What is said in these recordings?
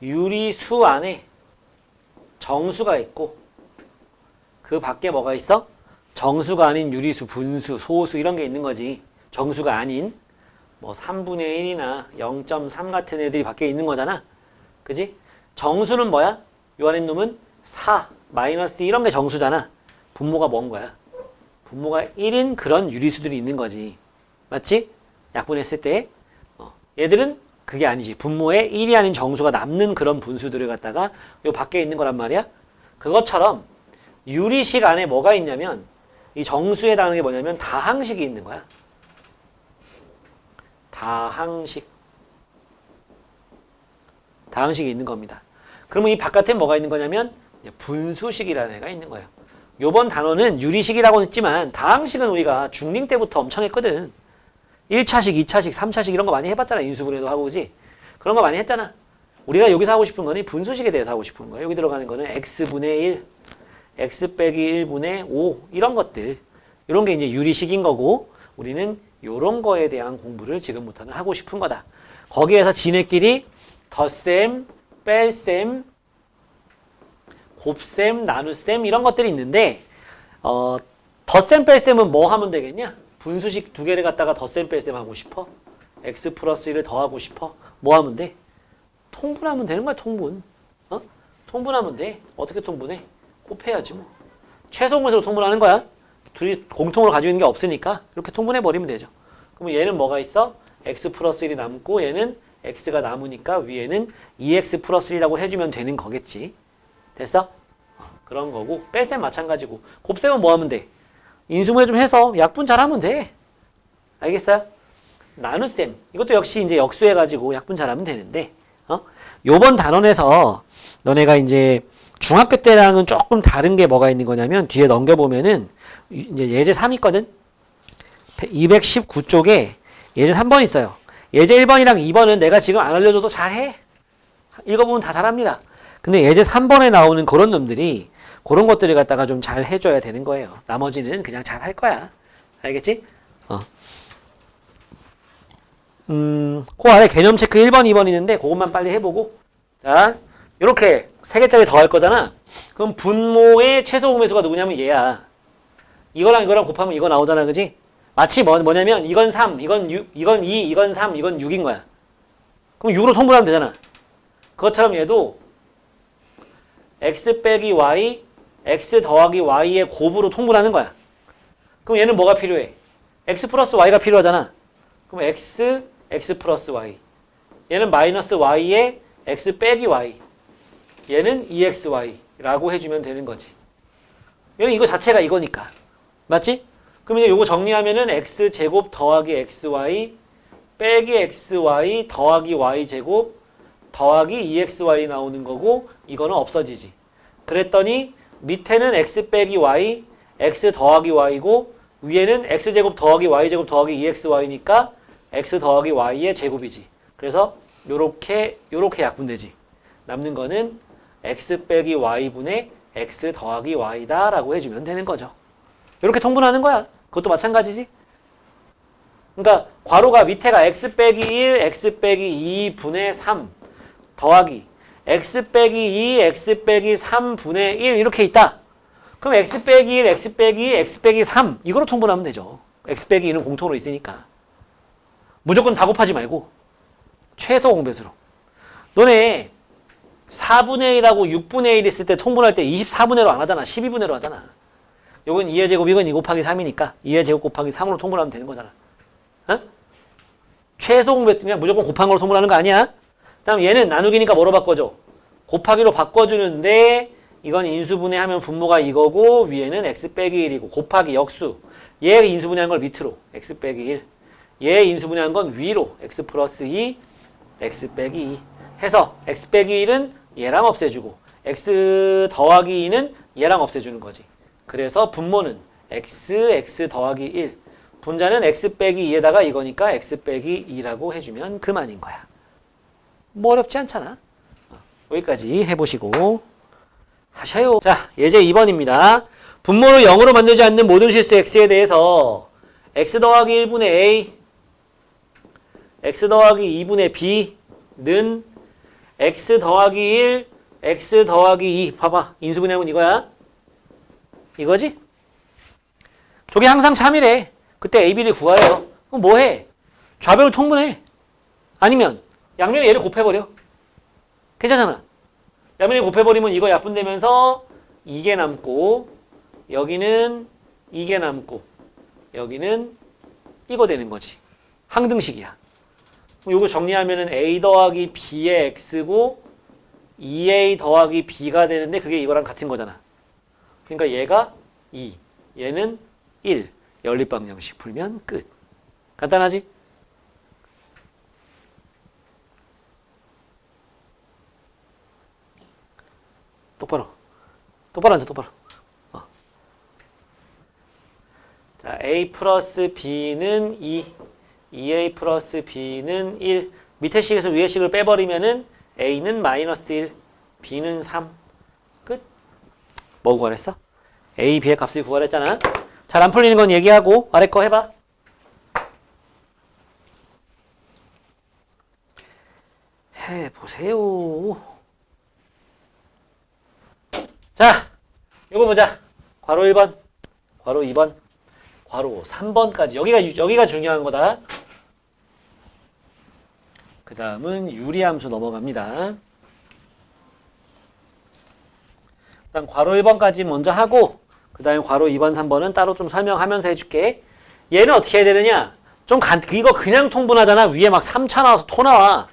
유리수 안에 정수가 있고 그 밖에 뭐가 있어? 정수가 아닌 유리수, 분수, 소수 이런 게 있는 거지. 정수가 아닌 뭐 3분의 1이나 0.3 같은 애들이 밖에 있는 거잖아. 그지? 정수는 뭐야? 요 안에 놈은 4, 마이너스 이런 게 정수잖아. 분모가 뭔 거야? 분모가 1인 그런 유리수들이 있는 거지. 맞지? 약분했을 때 얘들은 그게 아니지. 분모에 1이 아닌 정수가 남는 그런 분수들을 갖다가 요 밖에 있는 거란 말이야. 그것처럼 유리식 안에 뭐가 있냐면 이 정수에 해당하는 게 뭐냐면 다항식이 있는 거야. 다항식. 다항식이 있는 겁니다. 그러면 이 바깥에 뭐가 있는 거냐면 분수식이라는 애가 있는 거예요. 요번 단어는 유리식이라고는 했지만 다항식은 우리가 중딩 때부터 엄청 했거든. 1차식, 2차식, 3차식 이런 거 많이 해봤잖아. 인수분해도 하고 그지? 그런 거 많이 했잖아. 우리가 여기서 하고 싶은 거는 분수식에 대해서 하고 싶은 거예요. 여기 들어가는 거는 x분의 1, x 빼기 1분의 5 이런 것들. 이런 게 이제 유리식인 거고 우리는 요런 거에 대한 공부를 지금부터는 하고 싶은 거다. 거기에서 지네끼리 덧셈, 뺄셈, 곱셈, 나눗셈 이런 것들이 있는데 덧셈, 뺄셈은 뭐 하면 되겠냐? 분수식 두 개를 갖다가 덧셈, 뺄셈 하고 싶어? x 플러스 1을 더하고 싶어? 뭐 하면 돼? 통분하면 되는 거야, 통분. 통분하면 돼. 어떻게 통분해? 곱해야지 뭐. 최소공배수로 통분하는 거야. 둘이 공통으로 가지고 있는 게 없으니까 이렇게 통분해버리면 되죠. 그럼 얘는 뭐가 있어? x 플러스 1이 남고 얘는 x가 남으니까 위에는 2x 플러스 1이라고 해주면 되는 거겠지. 됐어? 그런 거고 뺄셈 마찬가지고 곱셈은 뭐 하면 돼? 인수분해 좀 해서 약분 잘하면 돼. 알겠어요? 나눗셈 이것도 역시 이제 역수해가지고 약분 잘하면 되는데 요번 단원에서 너네가 이제 중학교 때랑은 조금 다른 게 뭐가 있는 거냐면 뒤에 넘겨보면은 이제 예제 3 있거든? 219쪽에 예제 3번 있어요. 예제 1번이랑 2번은 내가 지금 안 알려줘도 잘해. 읽어보면 다 잘합니다. 근데 예제 3번에 나오는 그런 놈들이 그런 것들을 갖다가 좀 잘 해줘야 되는 거예요. 나머지는 그냥 잘 할 거야. 알겠지? 그 아래 개념 체크 1번, 2번 있는데 그것만 빨리 해보고 자, 요렇게 3개짜리 더 할 거잖아. 그럼 분모의 최소 공배수가 누구냐면 얘야. 이거랑 곱하면 이거 나오잖아. 그지? 마치 뭐냐면 이건 3, 이건 6, 이건 2, 이건 3, 이건 6인 거야. 그럼 6으로 통분하면 되잖아. 그것처럼 얘도 x 빼기 y, x 더하기 y의 곱으로 통분하는 거야. 그럼 얘는 뭐가 필요해? x 플러스 y가 필요하잖아. 그럼 x 플러스 y. 얘는 마이너스 y에 x 빼기 y. 얘는 2xy라고 해주면 되는 거지. 얘는 이거 자체가 이거니까. 맞지? 그럼 이제 요거 정리하면은 x제곱 더하기 xy 빼기 xy 더하기 y제곱 더하기 2xy 나오는 거고 이거는 없어지지. 그랬더니 밑에는 x 빼기 y, x 더하기 y고 위에는 x제곱 더하기 y제곱 더하기 2xy니까 x 더하기 y의 제곱이지. 그래서 요렇게 약분되지. 남는 거는 x 빼기 y분의 x 더하기 y다 라고 해주면 되는 거죠. 이렇게 통분하는 거야. 그것도 마찬가지지. 그러니까 괄호가 밑에가 x 빼기 1, x 빼기 2분의 3 더하기 x 빼기 2, x 빼기 3분의 1 이렇게 있다. 그럼 x 빼기 1, x 빼기 2, x 빼기 3 이거로 통분하면 되죠. x 빼기 2는 공통으로 있으니까. 무조건 다 곱하지 말고 최소 공배수로. 너네 4분의 1하고 6분의 1 있을 때 통분할 때 24분의로 안 하잖아. 12분의로 하잖아. 요건 2의 제곱, 이건 2 곱하기 3이니까 2의 제곱 곱하기 3으로 통분하면 되는 거잖아. 최소 공배수면 무조건 곱한 걸로 통분하는 거 아니야? 다음 얘는 나누기니까 뭐로 바꿔줘? 곱하기로 바꿔주는데 이건 인수분해하면 분모가 이거고 위에는 x 빼기 1이고 곱하기 역수. 얘 인수분해한 걸 밑으로 x 빼기 1. 얘 인수분해한 건 위로 x 플러스 2, x 빼기 2 해서 x 빼기 1은 얘랑 없애주고 x 더하기 2는 얘랑 없애주는 거지. 그래서 분모는 x 더하기 1. 분자는 x 빼기 2에다가 이거니까 x 빼기 2라고 해주면 그만인 거야. 뭐 어렵지 않잖아. 여기까지 해보시고 하셔요. 자, 예제 2번입니다. 분모를 0으로 만들지 않는 모든 실수 x에 대해서 x 더하기 1분의 a, x 더하기 2분의 b는 x 더하기 1, x 더하기 2. 봐봐. 인수분해하면 이거야. 이거지? 저게 항상 참이래. 그때 a, b를 구하래요. 그럼 뭐 해? 좌변을 통분해. 아니면 양면에 얘를 곱해버려. 괜찮잖아. 양면에 곱해버리면 이거 약분되면서 이게 남고 여기는 이게 남고 여기는 이거 되는 거지. 항등식이야. 요거 정리하면은 a 더하기 b의 x고 2a 더하기 b가 되는데 그게 이거랑 같은 거잖아. 그러니까 얘가 2, 얘는 1. 연립방정식 풀면 끝. 간단하지? 똑바로. 똑바로 앉아, 똑바로. 자, a 플러스 b는 2, 2a 플러스 b는 1. 밑에 식에서 위에 식을 빼버리면은 a는 마이너스 1, b는 3. 끝. 뭐 구하랬어? a, b의 값을 구하랬잖아. 잘 안 풀리는 건 얘기하고 아래 거 해봐. 해보세요. 자, 이거 보자. 괄호 1번, 괄호 2번, 괄호 3번까지. 여기가 중요한 거다. 그 다음은 유리함수 넘어갑니다. 일단 괄호 1번까지 먼저 하고 그 다음에 괄호 2번, 3번은 따로 좀 설명하면서 해줄게. 얘는 어떻게 해야 되느냐? 이거 그냥 통분하잖아. 위에 막 3차 나와서 토 나와.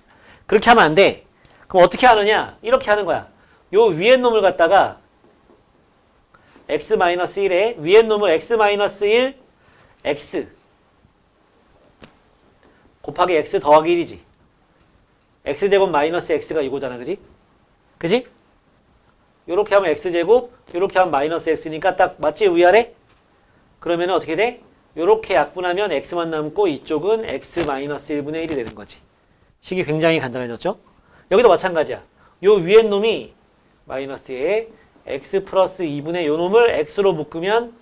그렇게 하면 안 돼. 그럼 어떻게 하느냐? 이렇게 하는 거야. 요 위에 놈을 갖다가 x-1에 위에 놈을 x-1 x 곱하기 x 더하기 1이지. x제곱 마이너스 x가 이거잖아. 그지? 그지? 요렇게 하면 x제곱, 요렇게 하면 마이너스 x니까 딱 맞지? 위아래? 그러면 어떻게 돼? 요렇게 약분하면 x만 남고 이쪽은 x 마이너스 1분의 1이 되는 거지. 식이 굉장히 간단해졌죠? 여기도 마찬가지야. 요 위에 놈이 마이너스에 x 플러스 2분의 요 놈을 x로 묶으면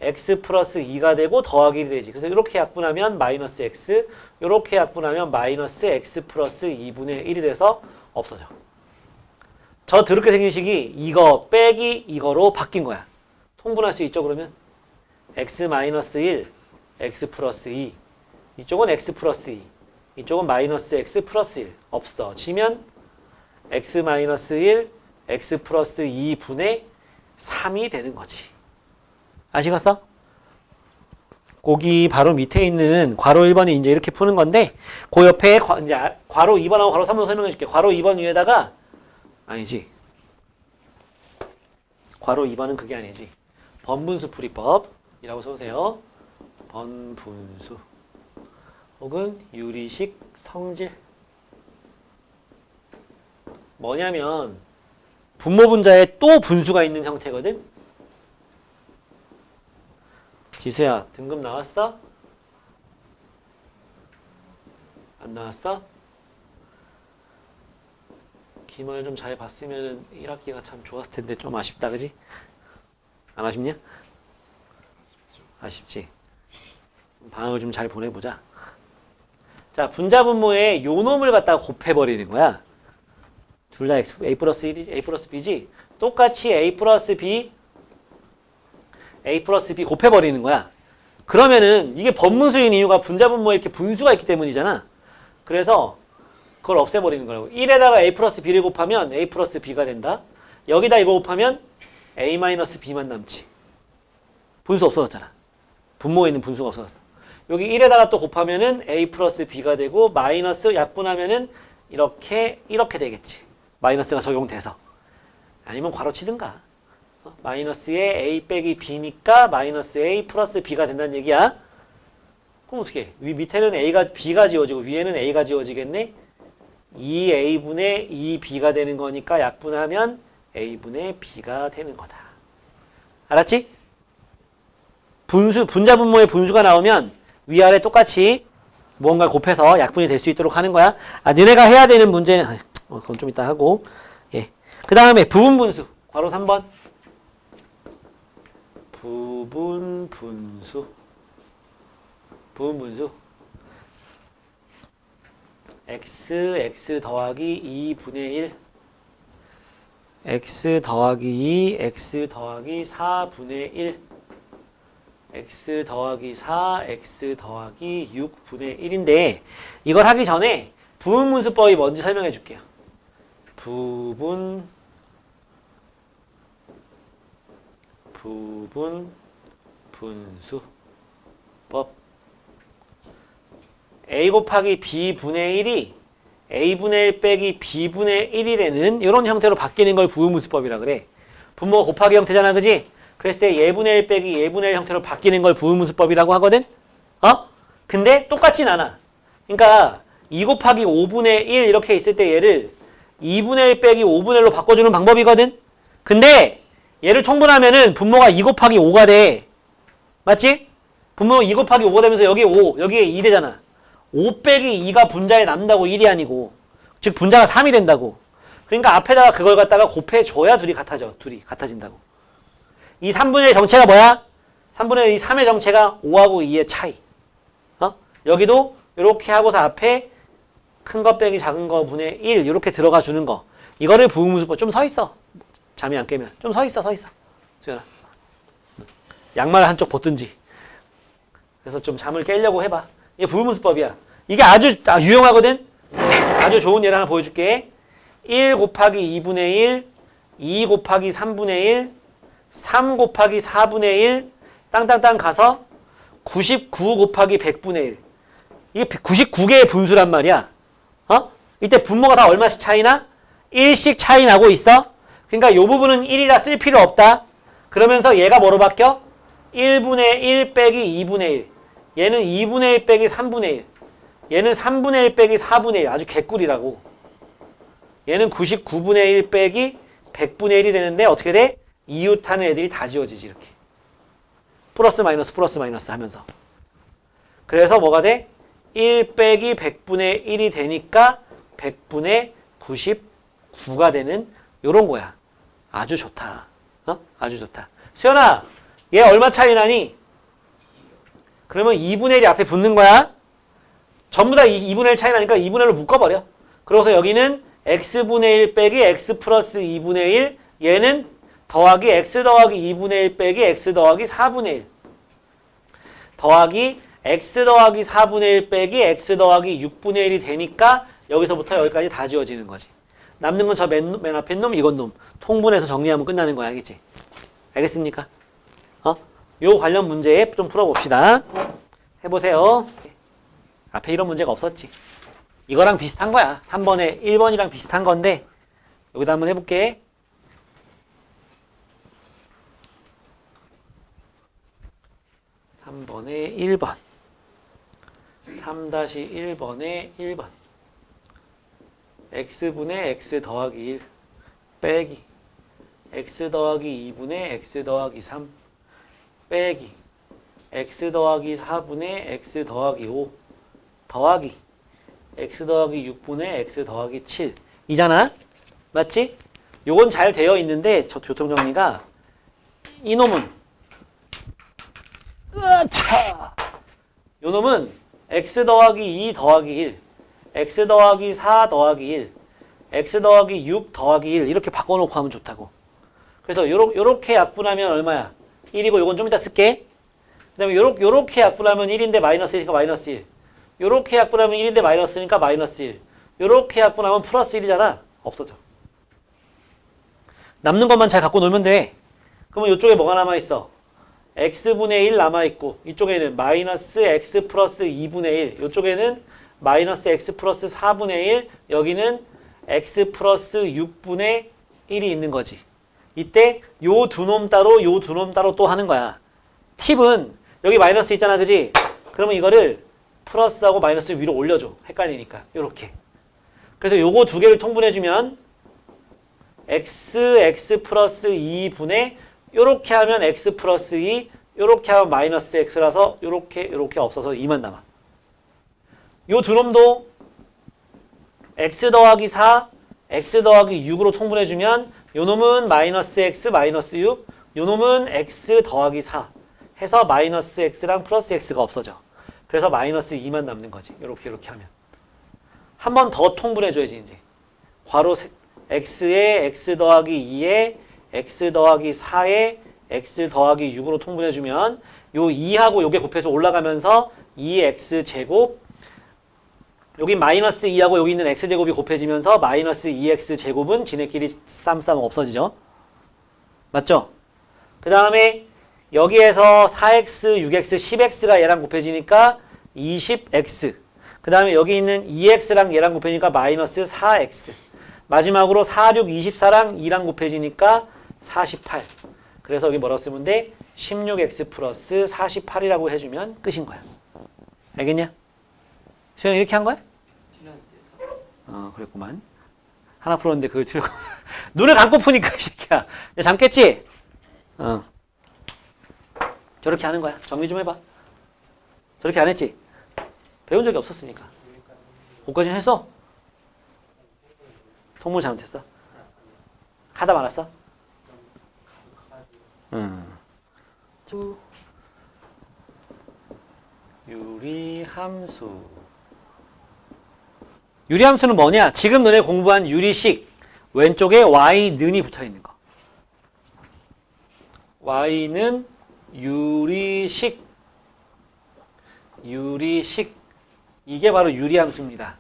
x 플러스 2가 되고 더하기 1이 되지. 그래서 이렇게 약분하면 마이너스 x, 이렇게 약분하면 마이너스 x 플러스 2분의 1이 돼서 없어져. 저 더럽게 생긴 식이 이거 빼기 이거로 바뀐 거야. 통분할 수 있죠, 그러면? x 마이너스 1, x 플러스 2. 이쪽은 x 플러스 2. 이쪽은 마이너스 x 플러스 1. 없어지면 x 마이너스 1, x 플러스 2분의 3이 되는 거지. 아시겠어? 거기 바로 밑에 있는 괄호 1번이 이제 이렇게 푸는 건데 그 옆에 이제 괄호 2번하고 괄호 3번 설명해 줄게. 괄호 2번 위에다가 아니지. 괄호 2번은 그게 아니지. 번분수 풀이법이라고 써보세요. 번분수 혹은 유리식 성질. 뭐냐면 분모 분자에 또 분수가 있는 형태거든. 지수야, 등급 나왔어? 안 나왔어? 기말 좀 잘 봤으면 1학기가 참 좋았을 텐데 좀 아쉽다, 그지? 안 아쉽냐? 아쉽지. 방학을 좀 잘 보내보자. 자, 분자 분모에 요 놈을 갖다가 곱해버리는 거야. 둘 다 a 플러스 1이지, a 플러스 b지. 똑같이 a 플러스 b 곱해버리는 거야. 그러면은 이게 번분수인 이유가 분자 분모에 이렇게 분수가 있기 때문이잖아. 그래서 그걸 없애버리는 거라고. 1에다가 a 플러스 b를 곱하면 a 플러스 b가 된다. 여기다 이거 곱하면 a 마이너스 b만 남지. 분수 없어졌잖아. 분모에 있는 분수가 없어졌어. 여기 1에다가 또 곱하면은 a 플러스 b가 되고 마이너스 약분하면은 이렇게 되겠지. 마이너스가 적용돼서. 아니면 괄호치든가. 마이너스에 a 빼기 b니까 마이너스 a 플러스 b가 된다는 얘기야. 그럼 어떻게 해? 밑에는 b가 지워지고 위에는 a가 지워지겠네. 2a분의 2b가 되는 거니까 약분하면 a분의 b가 되는 거다. 알았지? 분자 분모의 분수가 나오면 위아래 똑같이 무언가를 곱해서 약분이 될 수 있도록 하는 거야. 너네가 해야 되는 문제는 그건 좀 이따 하고. 예. 그 다음에 부분분수. 괄호 3번. 부분분수. x 더하기 2분의 1 x 더하기 2 x 더하기 4분의 1 x 더하기 4 x 더하기 6분의 1인데 이걸 하기 전에 부분분수법이 뭔지 설명해 줄게요. 부분 분수법 a 곱하기 b분의 1이 a분의 1 빼기 b분의 1이 되는 이런 형태로 바뀌는 걸 부분분수법이라 그래. 분모가 곱하기 형태잖아, 그지? 그랬을 때 예분의 1 빼기 예분의 1 형태로 바뀌는 걸 부분분수법이라고 하거든? 근데 똑같진 않아. 그러니까 2 곱하기 5분의 1 이렇게 있을 때 얘를 2분의 1 빼기 5분의 1로 바꿔주는 방법이거든? 근데 얘를 통분하면은 분모가 2 곱하기 5가 돼. 맞지? 분모 2 곱하기 5가 되면서 여기 5, 여기에 2 되잖아. 5 빼기 2가 분자에 남는다고 1이 아니고. 즉 분자가 3이 된다고. 그러니까 앞에다가 그걸 갖다가 곱해줘야 둘이 같아져. 둘이 같아진다고. 이 3분의 1 정체가 뭐야? 3분의 1, 이 3의 정체가 5하고 2의 차이. 여기도 이렇게 하고서 앞에 큰 거 빼기 작은 거 분의 1 이렇게 들어가 주는 거. 이거를 부분분수법. 좀 서 있어. 잠이 안 깨면. 좀 서 있어. 수연아. 양말 한쪽 벗든지. 그래서 좀 잠을 깨려고 해봐. 이게 부분분수법이야. 이게 아주 유용하거든? 아주 좋은 예를 하나 보여줄게. 1 곱하기 2분의 1, 2 곱하기 3분의 1, 3 곱하기 4분의 1, 땅땅땅 가서 99 곱하기 100분의 1. 이게 99개의 분수란 말이야. 이때 분모가 다 얼마씩 차이나? 1씩 차이 나고 있어. 그러니까 이 부분은 1이라 쓸 필요 없다. 그러면서 얘가 뭐로 바뀌어? 1분의 1 빼기 2분의 1. 얘는 2분의 1 빼기 3분의 1. 얘는 3분의 1 빼기 4분의 1. 아주 개꿀이라고. 얘는 99분의 1 빼기 100분의 1이 되는데 어떻게 돼? 이웃하는 애들이 다 지워지지 이렇게. 플러스 마이너스 하면서. 그래서 뭐가 돼? 1 빼기 100분의 1이 되니까 100분의 99가 되는 요런 거야. 아주 좋다. 아주 좋다. 수연아, 얘 얼마 차이 나니? 그러면 2분의 1이 앞에 붙는 거야. 전부 다 2분의 1 차이 나니까 2분의 1로 묶어버려. 그래서 여기는 x분의 1 빼기 x 플러스 2분의 1. 얘는 더하기 x 더하기 2분의 1 빼기 x 더하기 4분의 1. 더하기 x 더하기 4분의 1 빼기 x 더하기 6분의 1이 되니까 여기서부터 여기까지 다 지워지는 거지. 남는 건 저 맨 앞에 놈, 이건 놈. 통분해서 정리하면 끝나는 거야. 알겠지? 알겠습니까? 요 관련 문제 좀 풀어봅시다. 해보세요. 앞에 이런 문제가 없었지. 이거랑 비슷한 거야. 3번에 1번이랑 비슷한 건데 여기다 한번 해볼게. 3번에 1번 3-1번에 1번 x분의 x 더하기 1 빼기 x 더하기 2분의 x 더하기 3 빼기 x 더하기 4분의 x 더하기 5 더하기 x 더하기 6분의 x 더하기 7 이잖아? 맞지? 요건 잘 되어 있는데 교통정리가 이놈은 으차! 요놈은 x 더하기 2 더하기 1 x 더하기 4 더하기 1 x 더하기 6 더하기 1 이렇게 바꿔놓고 하면 좋다고. 그래서 요렇게 약분하면 얼마야? 1이고 요건 좀 이따 쓸게. 그 다음에 요렇게 약분하면 1인데 마이너스 1이니까 마이너스 1. 요렇게 약분하면 1인데 마이너스니까 마이너스 1. 요렇게 약분하면 플러스 1이잖아. 없어져. 남는 것만 잘 갖고 놀면 돼. 그러면 이쪽에 뭐가 남아있어? x분의 1 남아있고 이쪽에는 마이너스 x 플러스 2분의 1 이쪽에는 마이너스 x 플러스 4분의 1 여기는 x 플러스 6분의 1이 있는 거지. 이때 요 두 놈 따로 요 두 놈 따로 또 하는 거야. 팁은 여기 마이너스 있잖아, 그지? 그러면 이거를 플러스하고 마이너스 위로 올려줘. 헷갈리니까 요렇게. 그래서 요거 두 개를 통분해주면 x 플러스 2분의 요렇게 하면 x 플러스 2 요렇게 하면 마이너스 x라서 요렇게 없어서 2만 남아. 요 두 놈도 x 더하기 4 x 더하기 6으로 통분해주면 요 놈은 마이너스 x 마이너스 6 요 놈은 x 더하기 4 해서 마이너스 x랑 플러스 x가 없어져. 그래서 마이너스 2만 남는 거지. 요렇게 하면. 한 번 더 통분해줘야지 이제. 괄호 x에 x 더하기 2에 x 더하기 4에 x 더하기 6으로 통분해주면 요 2하고 요게 곱해서 올라가면서 2x 제곱 여기 마이너스 2하고 여기 있는 x제곱이 곱해지면서 마이너스 2x 제곱은 지네끼리 쌈 없어지죠. 맞죠? 그 다음에 여기에서 4x, 6x, 10x가 얘랑 곱해지니까 20x. 그 다음에 여기 있는 2x랑 얘랑 곱해지니까 마이너스 4x. 마지막으로 4, 6, 24랑 2랑 곱해지니까 48. 그래서 여기 뭐라고 쓰면 돼? 16x 플러스 48이라고 해주면 끝인 거야. 알겠냐? 수영 이렇게 한 거야? 그랬구만. 하나 풀었는데 그걸 틀고 눈을 감고 푸니까 이 새끼야. 잠깼지? 저렇게 하는 거야. 정리 좀 해봐. 저렇게 안 했지? 배운 적이 없었으니까. 거기까지는 했어? 통물 잘못했어? 하다 말았어? 유리함수. 유리함수는 뭐냐? 지금 너네 공부한 유리식 왼쪽에 y는이 붙어있는 거. y는 유리식. 유리식. 이게 바로 유리함수입니다.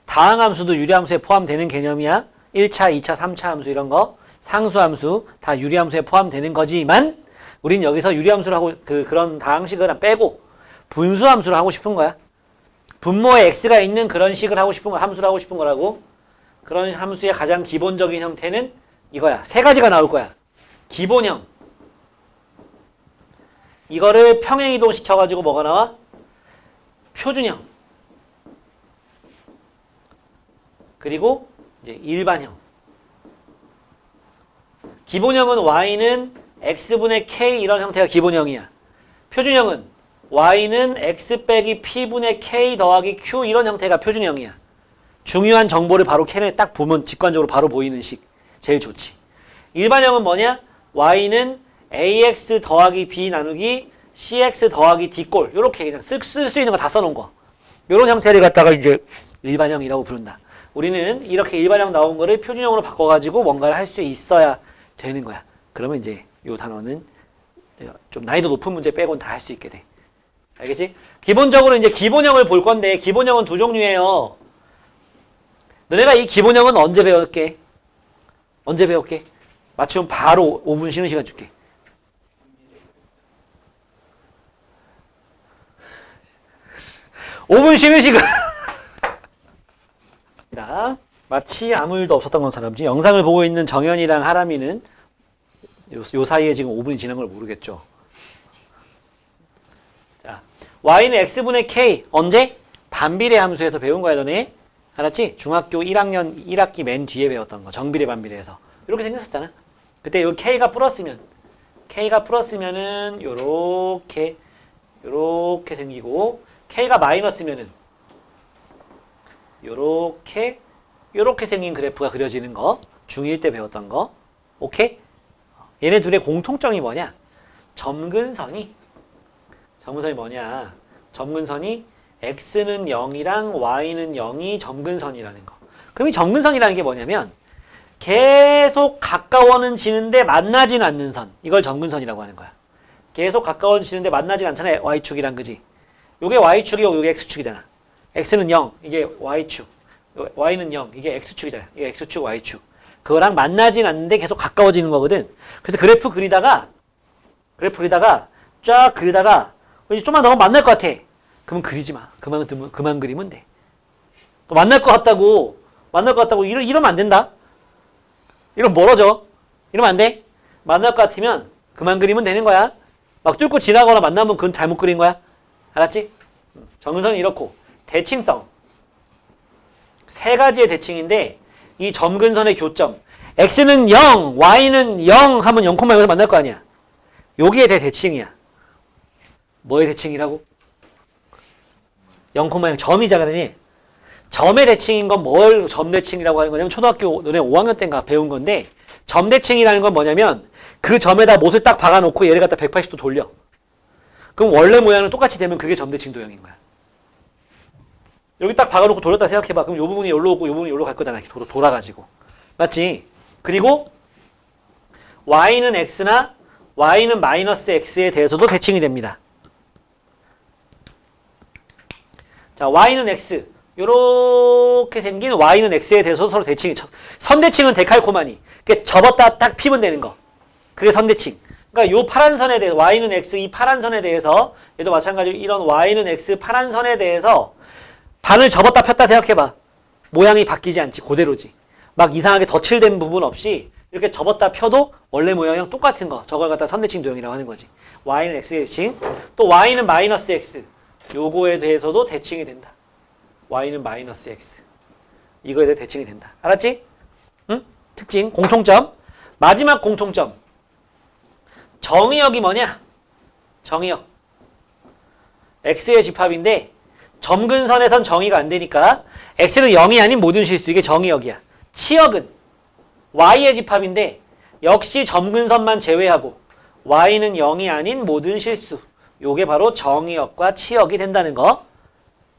다항함수도 유리함수에 포함되는 개념이야. 1차, 2차, 3차 함수 이런 거. 상수함수 다 유리함수에 포함되는 거지만 우린 여기서 유리함수를 하고 그런 다항식을 빼고 분수함수를 하고 싶은 거야. 분모에 x가 있는 그런 식을 하고 싶은 거, 함수를 하고 싶은 거라고. 그런 함수의 가장 기본적인 형태는 이거야. 세 가지가 나올 거야. 기본형. 이거를 평행이동 시켜가지고 뭐가 나와? 표준형. 그리고 이제 일반형. 기본형은 y는 x분의 k 이런 형태가 기본형이야. 표준형은 y는 x 빼기 p분의 k 더하기 q 이런 형태가 표준형이야. 중요한 정보를 바로 캔에 딱 보면 직관적으로 바로 보이는 식. 제일 좋지. 일반형은 뭐냐? y는 ax 더하기 b 나누기 cx 더하기 d꼴. 요렇게 그냥 쓸 수 있는 거 다 써놓은 거. 요런 형태를 갖다가 이제 일반형이라고 부른다. 우리는 이렇게 일반형 나온 거를 표준형으로 바꿔가지고 뭔가를 할 수 있어야 되는 거야. 그러면 이제 요 단어는 좀 난이도 높은 문제 빼고는 다 할 수 있게 돼. 알겠지? 기본적으로 이제 기본형을 볼 건데 기본형은 두 종류예요. 너네가 이 기본형은 언제 배웠게? 언제 배웠게? 맞추면 바로 5분 쉬는 시간 줄게. (5분) 쉬는 시간. 마치 아무 일도 없었던 것처럼지 영상을 보고 있는 정현이랑 하람이는 요 사이에 지금 5분이 지난 걸 모르겠죠. 자, y는 x분의 k. 언제? 반비례 함수에서 배운 거야, 너네. 알았지? 중학교 1학년 1학기 맨 뒤에 배웠던 거. 정비례 반비례에서. 이렇게 생겼었잖아. 그때 요 k가 플러스면은 요렇게 생기고 k가 마이너스면은 요렇게 생긴 그래프가 그려지는 거. 중1 때 배웠던 거. 오케이? 얘네 둘의 공통점이 뭐냐? 점근선이 뭐냐? 점근선이 x는 0이랑 y는 0이 점근선이라는 거. 그럼 이 점근선이라는 게 뭐냐면 계속 가까워지는데 만나지는 않는 선. 이걸 점근선이라고 하는 거야. 계속 가까워지는데 만나지는 않잖아요. y축이란 그지? 요게 y축이고 요게 x축이잖아. x는 0, 이게 y축. y는 0, 이게 x축이잖아. 이게 x축, y축. 그거랑 만나진 않는데 계속 가까워지는 거거든. 그래서 그래프 그리다가 쫙 그리다가 이제 좀만 더 만날 것 같아. 그러면 그리지 마. 그만 그리면 돼. 또 만날 것 같다고 이러면 안 된다. 이러면 멀어져. 이러면 안 돼. 만날 것 같으면 그만 그리면 되는 거야. 막 뚫고 지나거나 만나면 그건 잘못 그린 거야. 알았지? 점근선은 이렇고 대칭성. 세 가지의 대칭인데 이 점근선의 교점. x는 0, y는 0 하면 0,0에서 만날 거 아니야. 여기에 대칭이야. 뭐의 대칭이라고? 0,0 점이잖아. 그러니 점의 대칭인 건 뭘 점대칭이라고 하는 거냐면 초등학교 너네 5학년 때인가 배운 건데 점대칭이라는 건 뭐냐면 그 점에다 못을 딱 박아놓고 얘를 갖다 180도 돌려. 그럼 원래 모양은 똑같이 되면 그게 점대칭 도형인 거야. 여기 딱 박아놓고 돌렸다 생각해봐. 그럼 요 부분이 여기로 오고 요 부분이 여기로 갈 거잖아. 이렇게 돌아가지고. 맞지? 그리고 y는 x나 y는 마이너스 x에 대해서도 대칭이 됩니다. 자, y는 x. 요렇게 생긴 y는 x에 대해서도 서로 대칭이. 선대칭은 데칼코마니. 그게 접었다 딱 피면 되는 거. 그게 선대칭. 그러니까 요 파란 선에 대해서 y는 x 이 파란 선에 대해서 얘도 마찬가지로 이런 y는 x 파란 선에 대해서 반을 접었다 폈다 생각해봐. 모양이 바뀌지 않지. 그대로지. 막 이상하게 덧칠된 부분 없이 이렇게 접었다 펴도 원래 모양이랑 똑같은 거. 저걸 갖다 선대칭 도형이라고 하는 거지. y는 x의 대칭. 또 y는 마이너스 x. 요거에 대해서도 대칭이 된다. y는 마이너스 x. 이거에 대해 대칭이 된다. 알았지? 응? 특징, 공통점. 마지막 공통점. 정의역이 뭐냐? 정의역. x의 집합인데 점근선에선 정의가 안 되니까 x는 0이 아닌 모든 실수. 이게 정의역이야. 치역은 y의 집합인데 역시 점근선만 제외하고 y는 0이 아닌 모든 실수. 요게 바로 정의역과 치역이 된다는 거.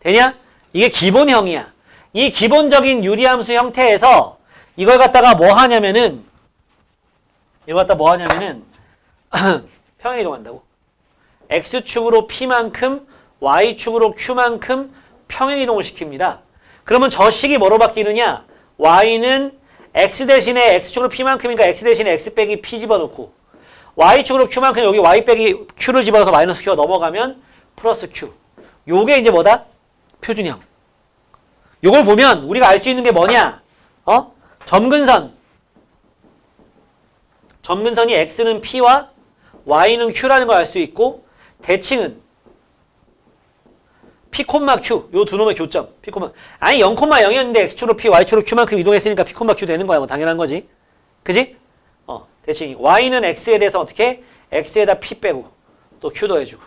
되냐? 이게 기본형이야. 이 기본적인 유리함수 형태에서 이걸 갖다가 뭐 하냐면은 평행이동한다고. x축으로 p만큼 y축으로 q만큼 평행이동을 시킵니다. 그러면 저 식이 뭐로 바뀌느냐? y는 x 대신에 x축으로 p만큼이니까 x 대신에 x 빼기 p 집어넣고 y축으로 q만큼 여기 y 빼기 q를 집어넣어서 마이너스 q가 넘어가면 플러스 q. 요게 이제 뭐다? 표준형. 요걸 보면 우리가 알 수 있는 게 뭐냐? 점근선이 x는 p와 y는 q라는 걸 알 수 있고 대칭은 p, q. 요 두 놈의 교점. p, 아니 0,0이었는데 x축으로 p, y축으로 q만큼 이동했으니까 p, q 되는 거야. 뭐 당연한 거지. 그지? 대칭이. y는 x에 대해서 어떻게? x에다 p 빼고 또 q 더해주고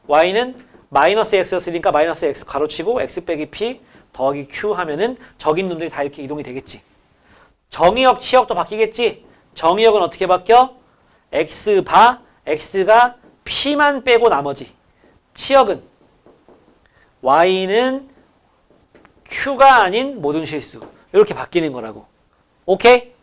y는 마이너스 x였으니까 마이너스 x 가로치고 x 빼기 p 더하기 q 하면은 적인 놈들이 다 이렇게 이동이 되겠지. 정의역, 치역도 바뀌겠지. 정의역은 어떻게 바뀌어? x가 p만 빼고 나머지. 치역은 y는 q가 아닌 모든 실수. 이렇게 바뀌는 거라고. 오케이?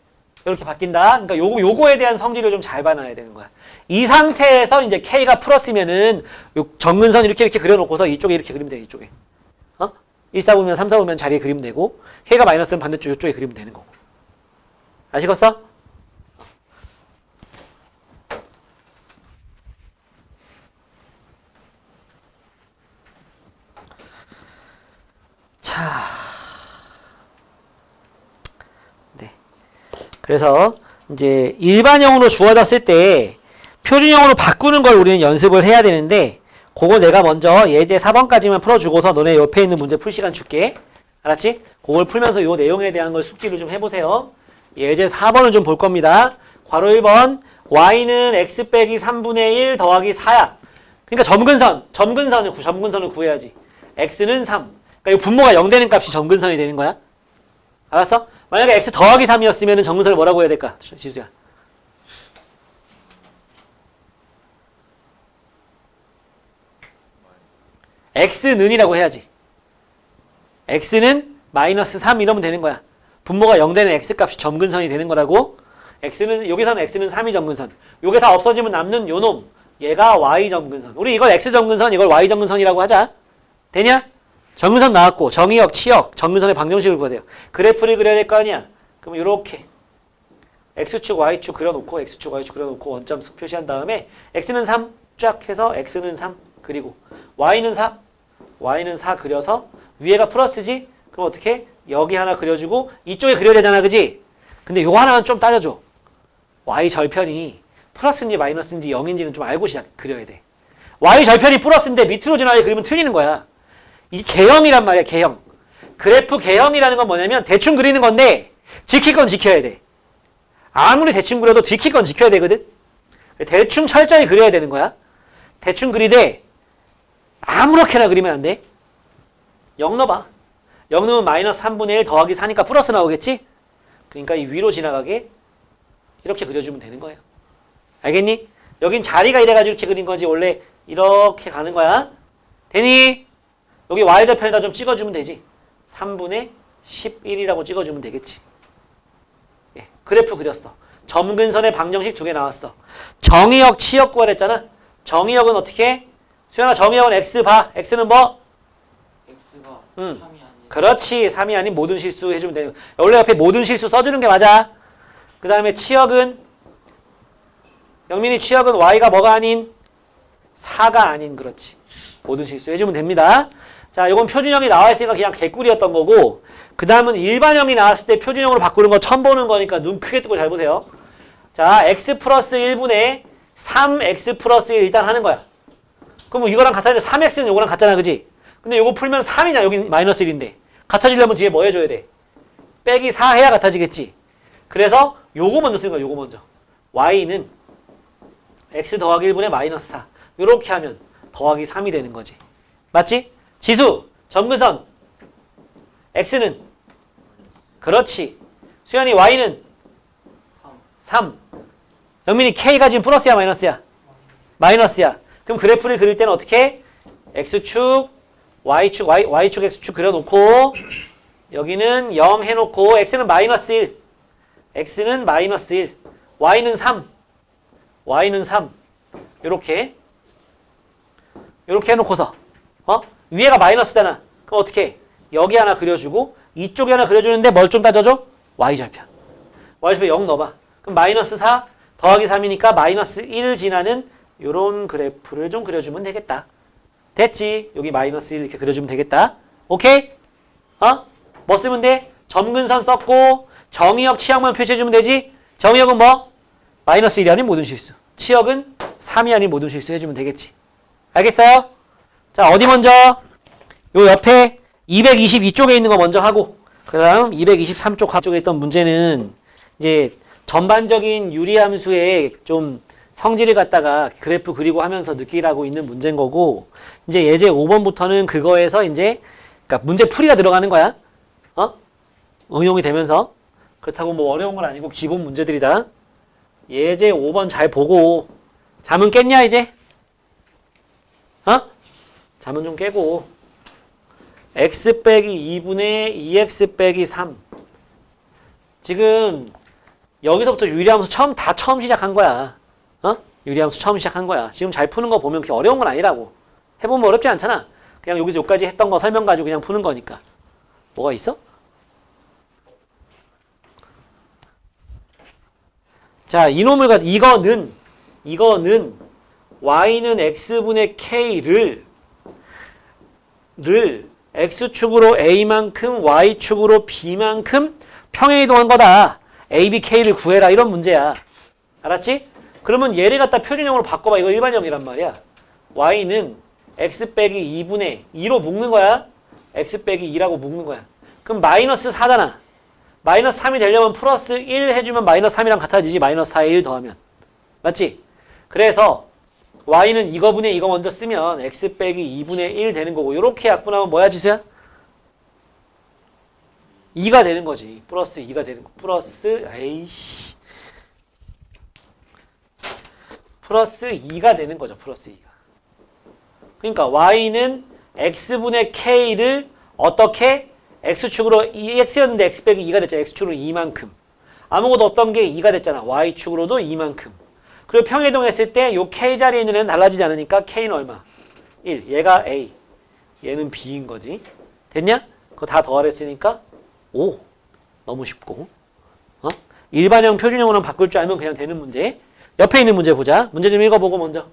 이렇게 바뀐다. 그러니까 요거에 대한 성질을 좀 잘 봐놔야 되는 거야. 이 상태에서 이제 k가 플러스면은 요 정근선 이렇게 그려놓고서 이쪽에 이렇게 그리면 돼. 이쪽에. 1사보면 3사보면 자리에 그리면 되고 k가 마이너스는 반대쪽 이쪽에 그리면 되는 거고. 아시겠어? 자, 네. 그래서 이제 일반형으로 주어졌을 때 표준형으로 바꾸는 걸 우리는 연습을 해야 되는데 그거 내가 먼저 예제 4번까지만 풀어주고서 너네 옆에 있는 문제 풀 시간 줄게. 알았지? 그걸 풀면서 요 내용에 대한 걸 숙지를 좀 해보세요. 예제 4번을 좀 볼 겁니다. 괄호 1번 y는 x 빼기 3분의 1 더하기 4야. 그러니까 점근선을 구해야지. x는 3. 그러니까 이 분모가 0 되는 값이 점근선이 되는 거야. 알았어? 만약에 x 더하기 3이었으면 점근선을 뭐라고 해야 될까? 지수야. x는이라고 해야지. x는 마이너스 3 이러면 되는 거야. 분모가 0 되는 x값이 점근선이 되는 거라고. 여기서는 x는 3이 점근선. 요게 다 없어지면 남는 요놈. 얘가 y 점근선. 우리 이걸 x 점근선, 이걸 y 점근선이라고 하자. 되냐? 점근선 나왔고 정의역, 치역, 점근선의 방정식을 구하세요. 그래프를 그려야 될 거 아니야. 그럼 요렇게 x축, y축 그려놓고 x축, y축 그려놓고 원점 표시한 다음에 x는 3 쫙 해서 x는 3 그리고 y는 4 그려서 위에가 플러스지? 그럼 어떻게? 여기 하나 그려주고 이쪽에 그려야 되잖아. 그지? 근데 요거 하나는 좀 따져줘. y 절편이 플러스인지 마이너스인지 0인지는 좀 알고 그려야 돼. y 절편이 플러스인데 밑으로 지나게 그리면 틀리는 거야. 이 개형이란 말이야. 개형. 그래프 개형이라는 건 뭐냐면 대충 그리는 건데 지킬 건 지켜야 돼. 아무리 대충 그려도 지킬 건 지켜야 되거든. 대충 철저히 그려야 되는 거야. 대충 그리되 아무렇게나 그리면 안 돼. 0 넣어봐. 0 넣으면 마이너스 3분의 1 더하기 4니까 플러스 나오겠지? 그러니까 이 위로 지나가게 이렇게 그려주면 되는 거예요. 알겠니? 여긴 자리가 이래가지고 이렇게 그린 거지 원래 이렇게 가는 거야. 되니? 여기 y절편에다 좀 찍어주면 되지. 3분의 11이라고 찍어주면 되겠지. 예, 그래프 그렸어. 점근선의 방정식 두 개 나왔어. 정의역, 치역 구하랬잖아. 정의역은 어떻게 해? 수연아, 정의역은 x 봐. x는 뭐? X가 응. 3이 아니라 그렇지. 3이 아닌 모든 실수 해주면 되는 거야. 원래 옆에 모든 실수 써주는 게 맞아. 그 다음에 치역은 영민이 치역은 y가 뭐가 아닌? 4가 아닌. 그렇지. 모든 실수 해주면 됩니다. 자, 이건 표준형이 나와 있으니까 그냥 개꿀이었던 거고, 그 다음은 일반형이 나왔을 때 표준형으로 바꾸는 거 처음 보는 거니까 눈 크게 뜨고 잘 보세요. 자, x 플러스 1분의 3x 플러스 1 일단 하는 거야. 그럼 뭐 이거랑 같아지면 3x는 요거랑 같잖아, 그지? 근데 요거 풀면 3이냐, 여기 마이너스 1인데. 같아지려면 뒤에 뭐 해줘야 돼? 빼기 4 해야 같아지겠지. 그래서 요거 먼저 쓰는 거야, 요거 먼저. y는 x 더하기 1분의 마이너스 4. 요렇게 하면 더하기 3이 되는 거지. 맞지? 지수, 점근선. x는? 그렇지. 수현이 y는? 3. 영민이 k가 지금 플러스야, 마이너스야? 마이너스야. 그럼 그래프를 그릴 때는 어떻게 해? x축, y축, y축, x축 그려놓고 여기는 0 해놓고 x는 마이너스 1. x는 마이너스 1. y는 3. y는 3. 요렇게 해놓고서 위에가 마이너스잖아. 그럼 어떻게 해? 여기 하나 그려주고 이쪽에 하나 그려주는데 뭘 좀 따져줘? y절편. y절편 0 넣어봐. 그럼 마이너스 4 더하기 3이니까 마이너스 1 지나는 요런 그래프를 좀 그려주면 되겠다. 됐지? 여기 마이너스 1 이렇게 그려주면 되겠다. 오케이? 뭐 쓰면 돼? 점근선 썼고 정의역, 치역만 표시해주면 되지? 정의역은 뭐? 마이너스 1이 아닌 모든 실수. 치역은 3이 아닌 모든 실수 해주면 되겠지. 알겠어요? 자, 어디 먼저? 요 옆에 222쪽에 있는 거 먼저 하고, 그 다음 223쪽 앞쪽에 있던 문제는 이제 전반적인 유리함수의 좀 성질을 갖다가 그래프 그리고 하면서 느끼라고 있는 문제인 거고, 이제 예제 5번부터는 그거에서 이제, 그러니까 문제 풀이가 들어가는 거야. 응용이 되면서. 그렇다고 뭐 어려운 건 아니고 기본 문제들이다. 예제 5번 잘 보고, 잠은 깼냐, 이제? 잠은 좀 깨고. x 빼기 2분의 2x 빼기 3. 지금 여기서부터 유리함수 처음 시작한 거야. 유리함수 처음 시작한 거야. 지금 잘 푸는 거 보면 그렇게 어려운 건 아니라고. 해보면 어렵지 않잖아. 그냥 여기서 여기까지 했던 거 설명 가지고 그냥 푸는 거니까. 뭐가 있어? 자, 이거는 y는 x분의 k를 x축으로 a만큼 y축으로 b만큼 평행이동한 거다. a, b, k를 구해라. 이런 문제야. 알았지? 그러면 얘를 갖다 표준형으로 바꿔봐. 이거 일반형이란 말이야. y는 x 빼기 2분의 2로 묶는 거야. x 빼기 2라고 묶는 거야. 그럼 마이너스 4잖아. 마이너스 3이 되려면 플러스 1 해주면 마이너스 3이랑 같아지지. 마이너스 4에 1 더하면. 맞지? 그래서 y는 이거분의 이거 먼저 쓰면 x 빼기 2분의 1 되는 거고, 요렇게 약분하면 뭐야, 지수야? 2가 되는 거지. 플러스 2가 되는 거. 플러스 2가 되는 거죠. 플러스 2가. 그러니까 y는 x분의 k를 어떻게? x축으로 x였는데 x 빼기 2가 됐잖아. x축으로 2만큼. 아무것도 없던 게 2가 됐잖아. y축으로도 2만큼. 그리고 평행이동했을 때 요 k 자리에 있는 애는 달라지지 않으니까 k는 얼마? 1. 얘가 a. 얘는 b인 거지. 됐냐? 그거 다 더하랬으니까 5. 너무 쉽고. 일반형 표준형으로 바꿀 줄 알면 그냥 되는 문제. 옆에 있는 문제 보자. 문제 좀 읽어보고 먼저.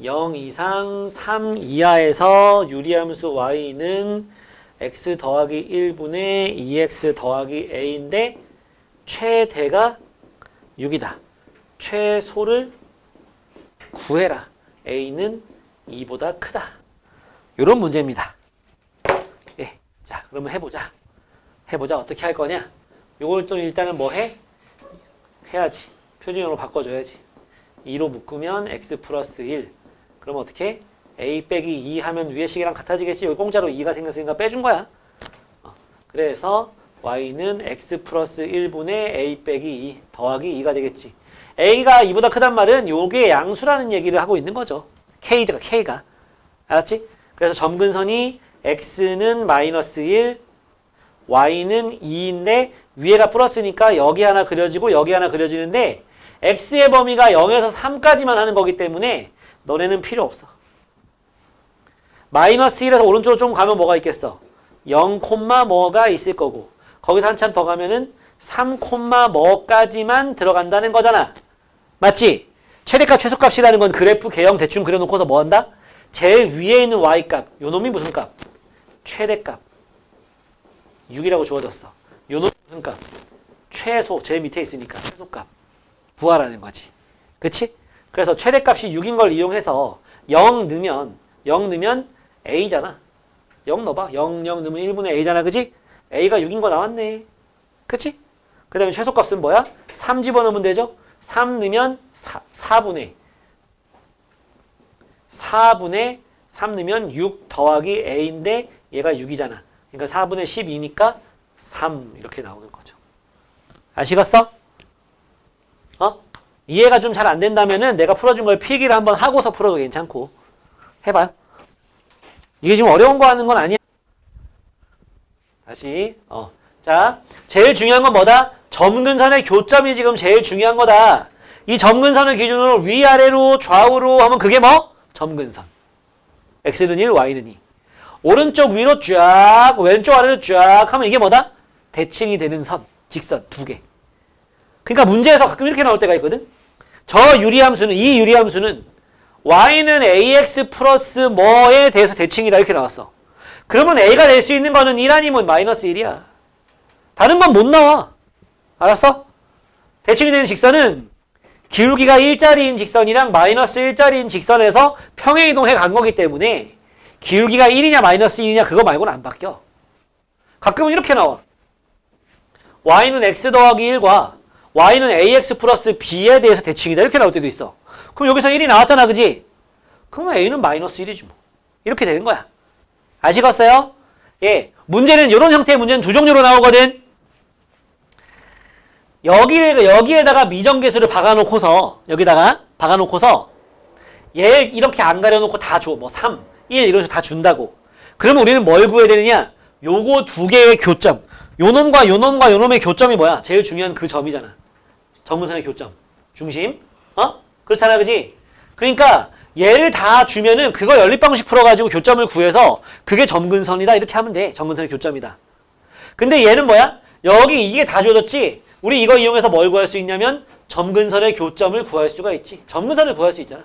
0 이상 3 이하에서 유리함수 y는 x 더하기 1분의 2x 더하기 a인데 최대가 6이다. 최소를 구해라. a는 2보다 크다. 이런 문제입니다. 예. 자, 그러면 해보자. 어떻게 할 거냐? 요걸 또 일단은 뭐 해? 해야지. 표준형으로 바꿔줘야지. 2로 묶으면 x 플러스 1. 그럼 어떻게? a 빼기 2 하면 위에 식이랑 같아지겠지? 여기 공짜로 2가 생겼으니까 빼준 거야. 그래서 y는 x 플러스 1분의 a 빼기 2 더하기 2가 되겠지. a가 2보다 크단 말은 요게 양수라는 얘기를 하고 있는 거죠. k가. 알았지? 그래서 점근선이 x는 마이너스 1, y는 2인데 위에가 플러스니까 여기 하나 그려지고 여기 하나 그려지는데 x의 범위가 0에서 3까지만 하는 거기 때문에 너네는 필요 없어. 마이너스 1에서 오른쪽으로 좀 가면 뭐가 있겠어? 0, 뭐가 있을 거고 거기서 한참 더 가면은 3, 뭐까지만 들어간다는 거잖아. 맞지? 최대값, 최소값이라는 건 그래프 개형 대충 그려놓고서 뭐 한다? 제일 위에 있는 y값, 요 놈이 무슨 값? 최대값. 6이라고 주어졌어. 요 놈이 무슨 값? 최소, 제일 밑에 있으니까 최소값. 구하라는 거지. 그치? 그래서 최대값이 6인 걸 이용해서 0 넣으면 a잖아. 0 넣어봐. 0 넣으면 1분의 a잖아. 그치? a가 6인 거 나왔네. 그치? 그 다음에 최소값은 뭐야? 3 집어넣으면 되죠? 3 넣으면 4분의 3 넣으면 6 더하기 a인데 얘가 6이잖아. 그러니까 4분의 12니까 3 이렇게 나오는 거죠. 아시겠어? 이해가 좀 잘 안 된다면은 내가 풀어준 걸 필기를 한번 하고서 풀어도 괜찮고 해봐요. 이게 지금 어려운 거 하는 건 아니야. 다시 자, 제일 중요한 건 뭐다? 점근선의 교점이 지금 제일 중요한 거다. 이 점근선을 기준으로 위아래로 좌우로 하면 그게 뭐? 점근선. x는 1, y는 2. 오른쪽 위로 쫙, 왼쪽 아래로 쫙 하면 이게 뭐다? 대칭이 되는 선, 직선 두 개. 그러니까 문제에서 가끔 이렇게 나올 때가 있거든. 저 유리함수는, 이 유리함수는 y는 ax 플러스 뭐에 대해서 대칭이다 이렇게 나왔어. 그러면 a가 될 수 있는 거는 1 아니면 마이너스 1이야. 다른 건 못 나와. 알았어? 대칭이 되는 직선은 기울기가 1짜리인 직선이랑 마이너스 1짜리인 직선에서 평행이동해 간 거기 때문에 기울기가 1이냐 마이너스 1이냐 그거 말고는 안 바뀌어. 가끔은 이렇게 나와. y는 x 더하기 1과 y는 ax 플러스 b에 대해서 대칭이다 이렇게 나올 때도 있어. 그럼 여기서 1이 나왔잖아. 그지? 그러면 a는 마이너스 1이지 뭐. 이렇게 되는 거야. 아시겠어요? 예. 문제는 이런 형태의 문제는 두 종류로 나오거든. 여기에다가 미정계수를 여기다가 박아놓고서 얘 이렇게 안 가려놓고 다 줘. 뭐 3, 1 이런 식으로 다 준다고. 그러면 우리는 뭘 구해야 되느냐? 요거 두 개의 교점. 요놈과 요놈과 요놈의 교점이 뭐야? 제일 중요한 그 점이잖아. 점근선의 교점. 중심. 그렇잖아. 그지? 그러니까 얘를 다 주면은 그거 연립방식 풀어가지고 교점을 구해서 그게 점근선이다 이렇게 하면 돼. 점근선의 교점이다. 근데 얘는 뭐야? 여기 이게 다 줘졌지? 우리 이거 이용해서 뭘 구할 수 있냐면 점근선의 교점을 구할 수가 있지. 점근선을 구할 수 있잖아.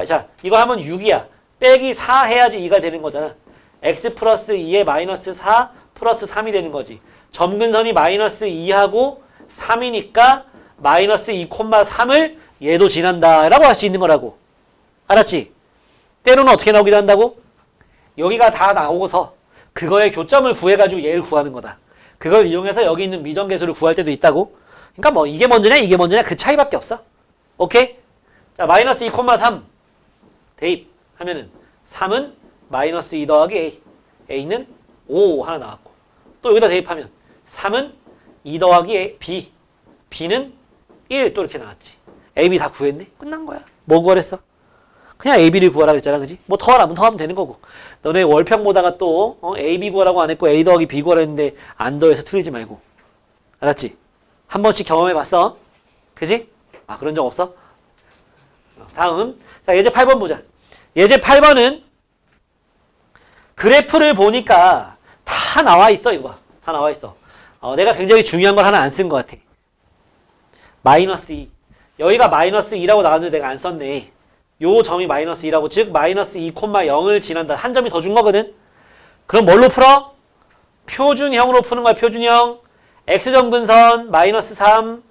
자, 이거 하면 6이야. 빼기 4 해야지 2가 되는 거잖아. x 플러스 2에 마이너스 4 플러스 3이 되는 거지. 점근선이 마이너스 2하고 3이니까 마이너스 2,3을 얘도 지난다 라고 할 수 있는 거라고. 알았지? 때로는 어떻게 나오기도 한다고? 여기가 다 나오고서 그거의 교점을 구해가지고 얘를 구하는 거다. 그걸 이용해서 여기 있는 미정계수를 구할 때도 있다고. 그러니까 뭐 이게 먼저냐 그 차이밖에 없어. 오케이? 자, 마이너스 2,3 대입하면은 3은 마이너스 2 더하기 a. a는 5 하나 나왔고. 또 여기다 대입하면 3은 2 더하기 a, b. b는 1 또 이렇게 나왔지. a, b 다 구했네? 끝난 거야. 뭐 구하랬어? 그냥 a, b를 구하라 그랬잖아. 그지? 뭐 더하라면 더하면 되는 거고. 너네 월평 보다가 또 a, b 구하라고 안 했고 a 더하기 b 구하라 했는데 안 더해서 틀리지 말고. 알았지? 한 번씩 경험해봤어. 그지? 아, 그런 적 없어? 다음. 자, 예제 8번 보자. 예제 8번은 그래프를 보니까 다 나와 있어. 이거 봐. 다 나와 있어. 내가 굉장히 중요한 걸 하나 안 쓴 것 같아. 마이너스 2. 여기가 마이너스 2라고 나왔는데 내가 안 썼네. 요 점이 마이너스 2라고. 즉 마이너스 2,0을 지난다. 한 점이 더 준 거거든. 그럼 뭘로 풀어? 표준형으로 푸는 거야. 표준형. x점근선 마이너스 3.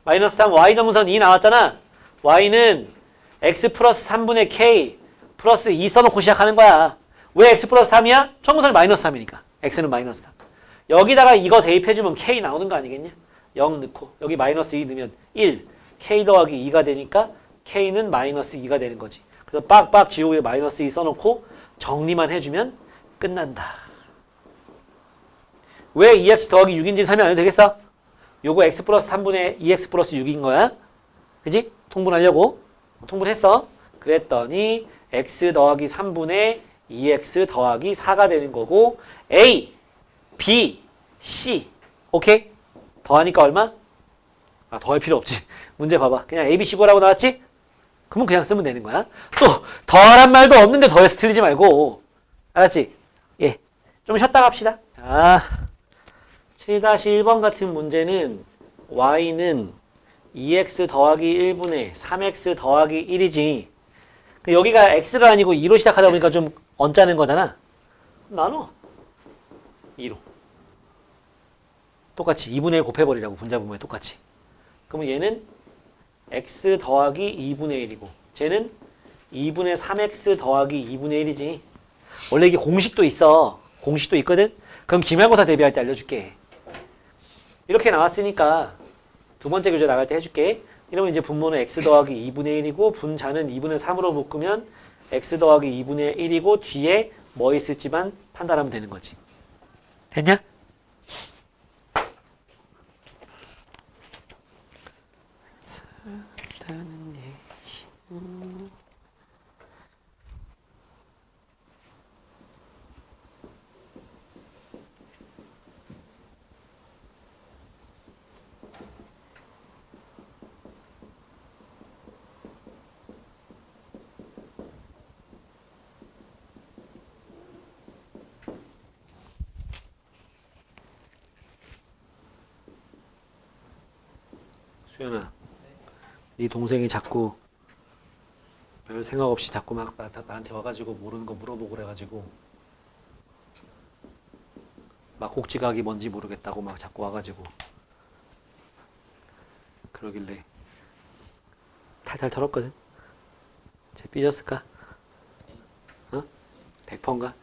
마이너스 3 y점근선 2 나왔잖아. y는 x 플러스 3분의 k 플러스 2 써놓고 시작하는 거야. 왜 x 플러스 3이야? 점근선이 마이너스 3이니까. x는 마이너스 3. 여기다가 이거 대입해주면 k 나오는 거 아니겠냐? 0 넣고 여기 마이너스 2 넣으면 1. k 더하기 2가 되니까 k는 마이너스 2가 되는 거지. 그래서 빡빡 지우에 마이너스 2 써놓고 정리만 해주면 끝난다. 왜 2x 더하기 6인지 설명 안 해도 되겠어? 요거 x 플러스 3분의 2x 플러스 6인 거야. 그지? 통분하려고. 통분했어. 그랬더니 x 더하기 3분의 2x 더하기 4가 되는 거고 a, b, c 오케이? 더하니까 얼마? 아, 더할 필요 없지. 문제 봐봐. 그냥 a, b, c 구하라고 나왔지? 그러면 그냥 쓰면 되는 거야. 또 더하란 말도 없는데 더해서 틀리지 말고. 알았지? 예. 좀 쉬었다 갑시다. 자, 7-1번 같은 문제는 y는 2x 더하기 1분의 3x 더하기 1이지. 여기가 x가 아니고 2로 시작하다 보니까 좀 언짢은 거잖아. 나눠. 2로. 똑같이 2분의 1 곱해버리라고 분자분모에 똑같이. 그러면 얘는 x 더하기 2분의 1이고 쟤는 2분의 3x 더하기 2분의 1이지. 원래 이게 공식도 있어. 공식도 있거든. 그럼 기말고사 대비할 때 알려줄게. 이렇게 나왔으니까 두 번째 교재 나갈 때 해줄게. 이러면 이제 분모는 x 더하기 2분의 1이고 분자는 2분의 3으로 묶으면 x 더하기 2분의 1이고 뒤에 뭐 있을지만 판단하면 되는 거지. 됐냐? 수연아, 네 동생이 자꾸 별 생각 없이 자꾸 막 나한테 와가지고 모르는 거 물어보고 그래가지고 막 꼭지각이 뭔지 모르겠다고 막 자꾸 와가지고 그러길래 탈탈 털었거든. 쟤 삐졌을까? 어? 100%인가?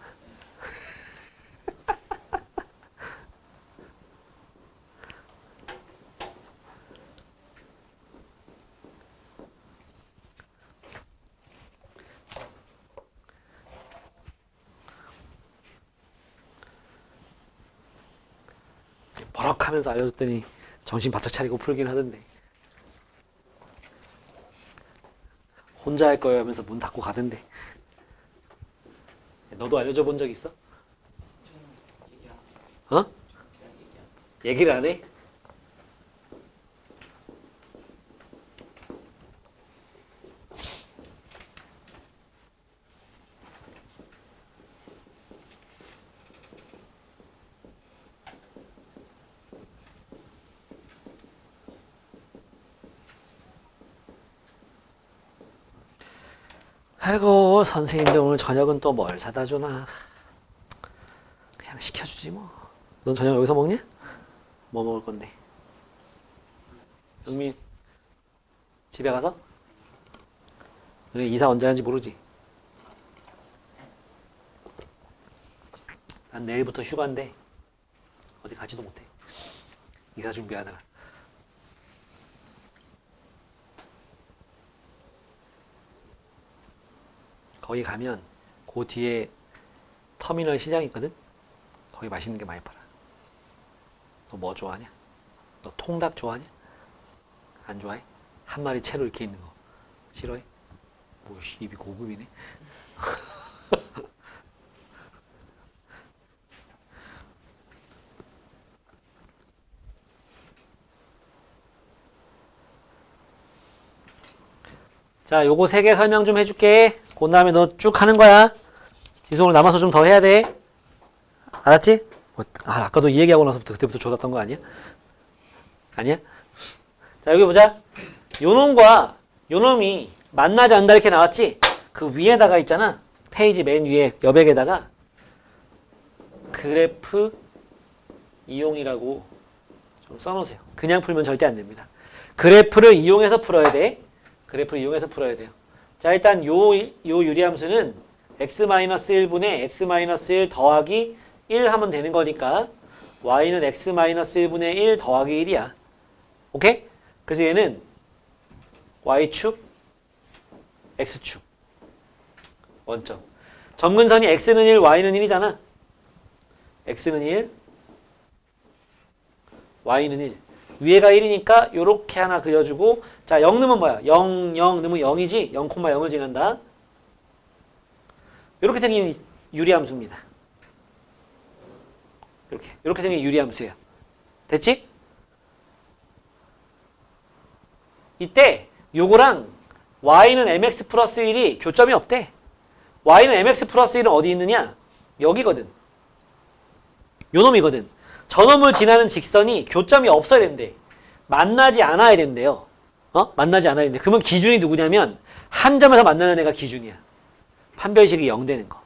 버럭하면서 알려줬더니 정신 바짝 차리고 풀긴 하던데. 혼자 할 거예요 하면서 문 닫고 가던데. 너도 알려줘 본 적 있어? 어? 얘기를 안 해? 아이고 선생님들 오늘 저녁은 또 뭘 사다 주나. 그냥 시켜주지 뭐. 넌 저녁 여기서 먹냐? 뭐 먹을 건데? 영민 집에 가서? 너네 이사 언제 하는지 모르지? 난 내일부터 휴가인데 어디 가지도 못해. 이사 준비하다가. 거기 가면 그 뒤에 터미널 시장 있거든? 거기 맛있는 게 많이 팔아. 너 뭐 좋아하냐? 너 통닭 좋아하냐? 안 좋아해? 한 마리 채로 이렇게 있는 거 싫어해? 뭐 입이 고급이네. 자, 요거 3개 설명 좀 해줄게. 그 다음에 너 쭉 하는 거야. 지수 오늘 남아서 좀 더 해야 돼. 알았지? 아까도 이 얘기하고 나서부터 그때부터 졸았던 거 아니야? 아니야? 자, 여기 보자. 요놈과 요놈이 만나지 않는다 이렇게 나왔지? 그 위에다가 있잖아. 페이지 맨 위에 여백에다가 그래프 이용이라고 좀 써놓으세요. 그냥 풀면 절대 안 됩니다. 그래프를 이용해서 풀어야 돼. 그래프를 이용해서 풀어야 돼요. 자, 일단 요 유리함수는 x-1분의 x-1 더하기 1 하면 되는 거니까 y는 x-1분의 1 더하기 1이야. 오케이? 그래서 얘는 y축, x축. 원점. 점근선이 x는 1, y는 1이잖아. x는 1, y는 1. 위에가 1이니까 요렇게 하나 그려주고 자, 0 넣으면 뭐야? 0, 0 넣으면 0이지? 0,0을 지난다. 이렇게 생긴 유리함수입니다. 이렇게 생긴 유리함수예요. 됐지? 이때 요거랑 y는 mx 플러스 1이 교점이 없대. y는 mx 플러스 1은 어디 있느냐? 여기거든. 요 놈이거든. 저놈을 지나는 직선이 교점이 없어야 된대. 만나지 않아야 된대요. 만나지 않아야 된대. 그러면 기준이 누구냐면 한 점에서 만나는 애가 기준이야. 판별식이 0 되는 거.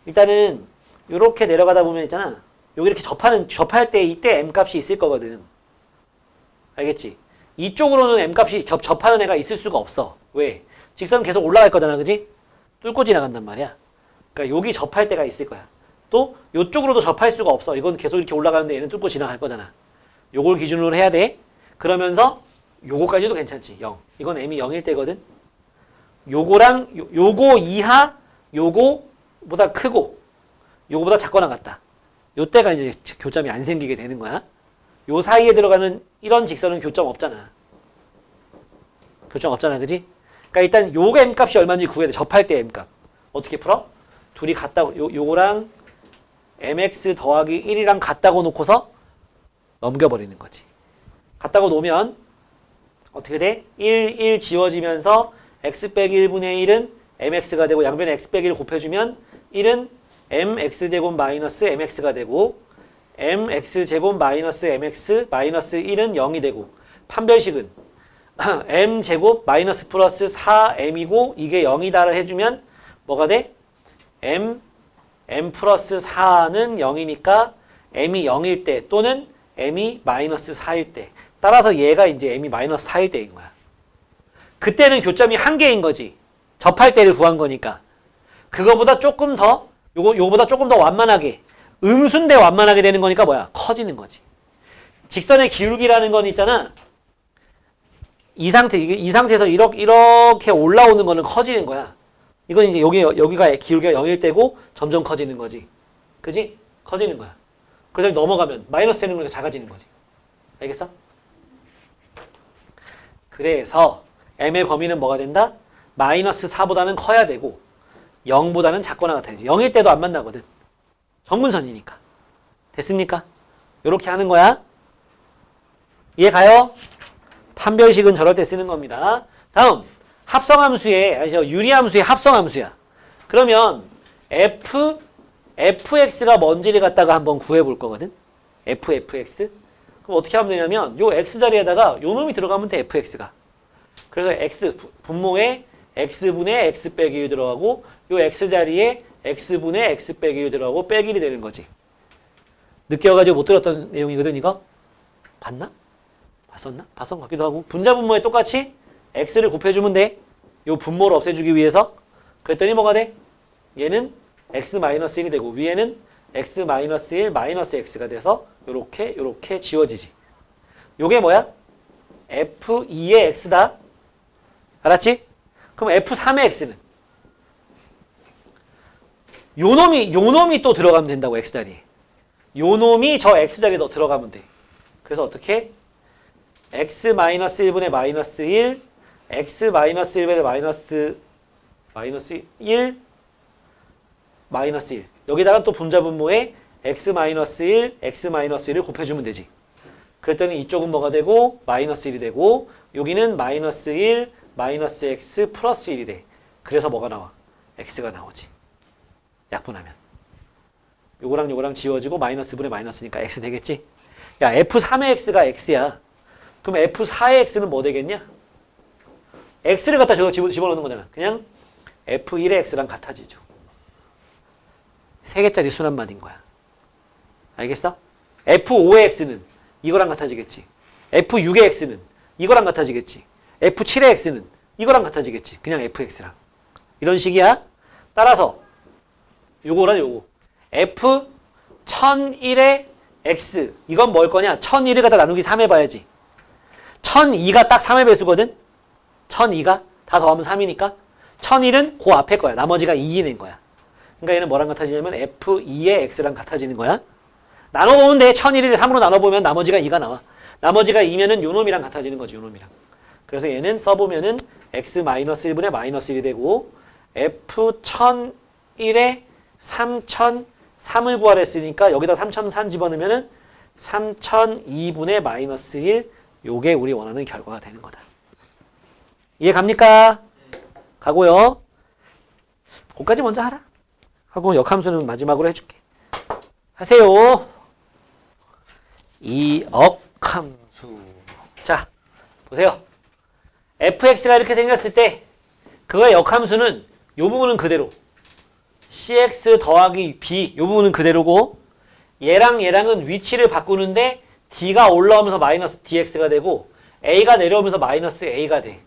일단은 요렇게 내려가다 보면 있잖아. 여기 이렇게 접할 때 이때 m값이 있을 거거든. 알겠지? 이쪽으로는 m값이 접하는 애가 있을 수가 없어. 왜? 직선은 계속 올라갈 거잖아. 그지? 뚫고 지나간단 말이야. 그러니까 여기 접할 때가 있을 거야. 또 요쪽으로도 접할 수가 없어. 이건 계속 이렇게 올라가는데 얘는 뚫고 지나갈 거잖아. 요걸 기준으로 해야 돼. 그러면서 요거까지도 괜찮지. 0. 이건 m이 0일 때거든. 요거랑 요거 이하 요거보다 크고 요거보다 작거나 같다. 요때가 이제 교점이 안 생기게 되는 거야. 요 사이에 들어가는 이런 직선은 교점 없잖아. 교점 없잖아. 그지? 그러니까 일단 요 m값이 얼마인지 구해야 돼. 접할 때 m값. 어떻게 풀어? 둘이 같다고 요거랑 mx 더하기 1이랑 같다고 놓고서 넘겨버리는 거지. 같다고 놓으면 어떻게 돼? 1 지워지면서 x 빼기 1분의 1은 mx가 되고 양변에 x 빼기 1 곱해주면 1은 mx제곱 마이너스 mx가 되고 mx제곱 마이너스 mx 마이너스 1은 0이 되고 판별식은 m제곱 마이너스 플러스 4m이고 이게 0이다를 해주면 뭐가 돼? m 플러스 4는 0이니까 m이 0일 때 또는 m이 마이너스 4일 때 따라서 얘가 이제 m이 마이너스 4일 때인 거야. 그때는 교점이 한 개인 거지. 접할 때를 구한 거니까. 그거보다 조금 더 요거보다 조금 더 완만하게 음수인데 완만하게 되는 거니까 뭐야? 커지는 거지. 직선의 기울기라는 건 있잖아. 이 상태에서 이렇게 올라오는 거는 커지는 거야. 이건 이제 여기가 기울기가 0일 때고 점점 커지는 거지. 그지? 커지는 거야. 그래서 넘어가면 마이너스 되는 거니까 작아지는 거지. 알겠어? 그래서 m의 범위는 뭐가 된다? 마이너스 4보다는 커야 되고 0보다는 작거나 같아야지. 0일 때도 안 만나거든. 정근선이니까. 됐습니까? 이렇게 하는 거야. 이해 가요? 판별식은 저럴 때 쓰는 겁니다. 다음 유리함수의 합성함수야. 그러면 fx가 뭔지를 갖다가 한번 구해볼 거거든. fx. 그럼 어떻게 하면 되냐면 요 x 자리에다가 요 놈이 들어가면 돼. fx가. 그래서 x 분모에 x분의 x 빼기 1 들어가고 요 x 자리에 x분의 x 빼기 1 들어가고 빼기 1이 되는 거지. 늦게 와가지고 못 들었던 내용이거든 이거. 봤나? 봤었나? 봤던 것 같기도 하고. 분자 분모에 똑같이 x를 곱해주면 돼. 요 분모를 없애주기 위해서. 그랬더니 뭐가 돼? 얘는 x-1이 되고 위에는 x-1 마이너스 x가 돼서 요렇게 지워지지. 요게 뭐야? f2의 x다. 알았지? 그럼 f3의 x는? 요 놈이 또 들어가면 된다고, x자리에. 요 놈이 저 x자리에 더 들어가면 돼. 그래서 어떻게? x-1분의 마이너스 1, x-1분의 마이너스 1, 마이너스 1. 여기다가 또 분자 분모에 x-1, x-1을 곱해주면 되지. 그랬더니 이쪽은 뭐가 되고? 마이너스 1이 되고 여기는 마이너스 1, 마이너스 x 플러스 1이 돼. 그래서 뭐가 나와? x가 나오지. 약분하면. 요거랑 지워지고 마이너스 분의 마이너스니까 x 되겠지? 야, f3의 x가 x야. 그럼 f4의 x는 뭐 되겠냐? x를 갖다 집어넣는 거잖아. 그냥 f1의 x랑 같아지죠. 3개짜리 순환만인 거야. 알겠어? f5의 x는 이거랑 같아지겠지. f6의 x는 이거랑 같아지겠지. f7의 x는 이거랑 같아지겠지. 그냥 fx랑. 이런 식이야. 따라서 요거랑 요거. f1001의 x. 이건 뭘 거냐? 1001을 갖다 나누기 3 해봐야지. 1002가 딱 3의 배수거든? 1002가 다 더하면 3이니까 1001은 그 앞에 거야. 나머지가 2인 거야. 그러니까 얘는 뭐랑 같아지냐면 f2의 x랑 같아지는 거야. 나눠보면 돼. 1001을 3으로 나눠보면 나머지가 2가 나와. 나머지가 2면은 요 놈이랑 같아지는 거지. 요 놈이랑. 그래서 얘는 써보면은 x-1분의 마이너스 1이 되고 f1001의 1에 3003을 구하랬으니까 여기다 3003 집어넣으면은 3002분의 마이너스 1 요게 우리 원하는 결과가 되는 거다. 이해 갑니까? 가고요. 그거까지 먼저 하라. 하고 역함수는 마지막으로 해줄게. 하세요. 이 역함수. 자, 보세요. fx가 이렇게 생겼을 때 그거의 역함수는 요 부분은 그대로 cx 더하기 b 요 부분은 그대로고 얘랑 얘랑은 위치를 바꾸는데 d가 올라오면서 마이너스 dx가 되고 a가 내려오면서 마이너스 a가 돼.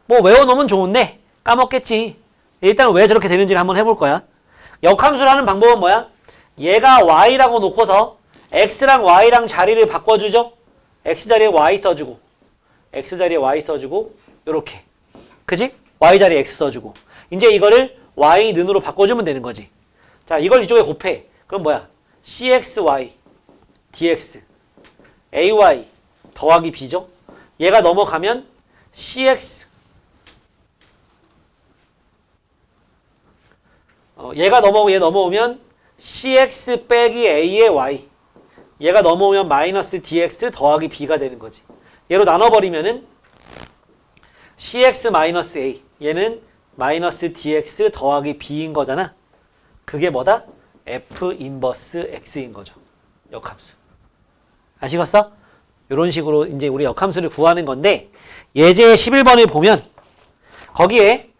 뭐 외워놓으면 좋은데 까먹겠지. 일단 왜 저렇게 되는지를 한번 해볼 거야. 역함수를 하는 방법은 뭐야? 얘가 y라고 놓고서 x랑 y랑 자리를 바꿔주죠. x 자리에 y 써주고 x 자리에 y 써주고 요렇게. 그지? y 자리에 x 써주고 이제 이거를 y 는으로 바꿔주면 되는 거지. 자, 이걸 이쪽에 곱해. 그럼 뭐야? cxy dx ay 더하기 b죠. 얘가 넘어가면 cx 얘가 넘어오고 얘 넘어오면 cx 빼기 a의 y 얘가 넘어오면 마이너스 dx 더하기 b가 되는 거지. 얘로 나눠버리면은 cx 마이너스 a 얘는 마이너스 dx 더하기 b인 거잖아. 그게 뭐다? f 인버스 x인 거죠. 역함수. 아시겠어? 이런 식으로 이제 우리 역함수를 구하는 건데 예제 11번을 보면 거기에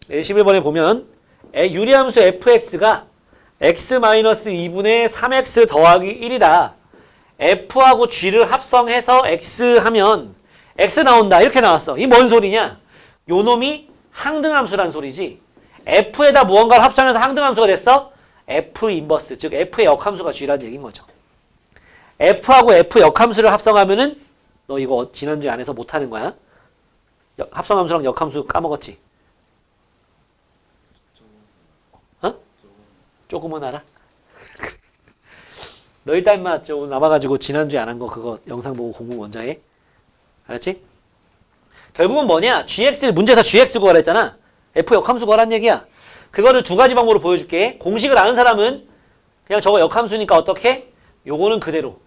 11번에 보면 유리함수 fx가 x-2분의 3x 더하기 1이다. f하고 g를 합성해서 x 하면 x 나온다. 이렇게 나왔어. 이 뭔 소리냐? 요 놈이 항등함수란 소리지. f에다 무언가를 합성해서 항등함수가 됐어? f 인버스, 즉 f의 역함수가 g라는 얘기인 거죠. f하고 f 역함수를 합성하면은 너 이거 지난주에 안 해서 못하는 거야. 합성함수랑 역함수 까먹었지? 어? 조금은 알아? 너 일단 인마 좀 남아가지고 지난주에 안 한 거 그거 영상 보고 공부 먼저 해. 알았지? 결국은 뭐냐? 문제에서 gx 구하라 했잖아. f 역함수 구하란 얘기야. 그거를 두 가지 방법으로 보여줄게. 공식을 아는 사람은 그냥 저거 역함수니까 어떻게? 요거는 그대로.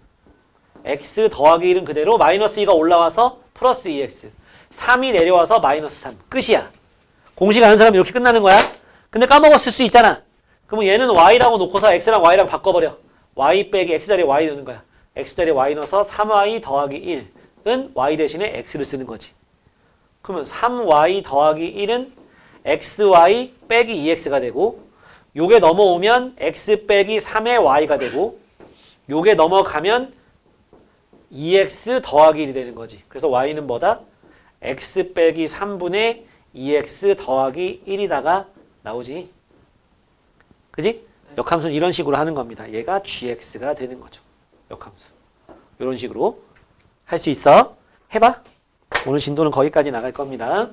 x 더하기 1은 그대로 마이너스 2가 올라와서 플러스 2x 3이 내려와서 마이너스 3 끝이야. 공식 아는 사람은 이렇게 끝나는 거야. 근데 까먹었을 수 있잖아. 그러면 얘는 y라고 놓고서 x랑 y랑 바꿔버려. y 빼기 x 자리에 y 넣는 거야. x 자리에 y 넣어서 3y 더하기 1은 y 대신에 x를 쓰는 거지. 그러면 3y 더하기 1은 xy 빼기 2x가 되고 요게 넘어오면 x 빼기 3의 y가 되고 요게 넘어가면 2x 더하기 1이 되는 거지. 그래서 y는 뭐다? x 빼기 3분의 2x 더하기 1이다가 나오지. 그지? 역함수는 이런 식으로 하는 겁니다. 얘가 gx가 되는 거죠. 역함수. 이런 식으로 할 수 있어. 해봐. 오늘 진도는 거기까지 나갈 겁니다.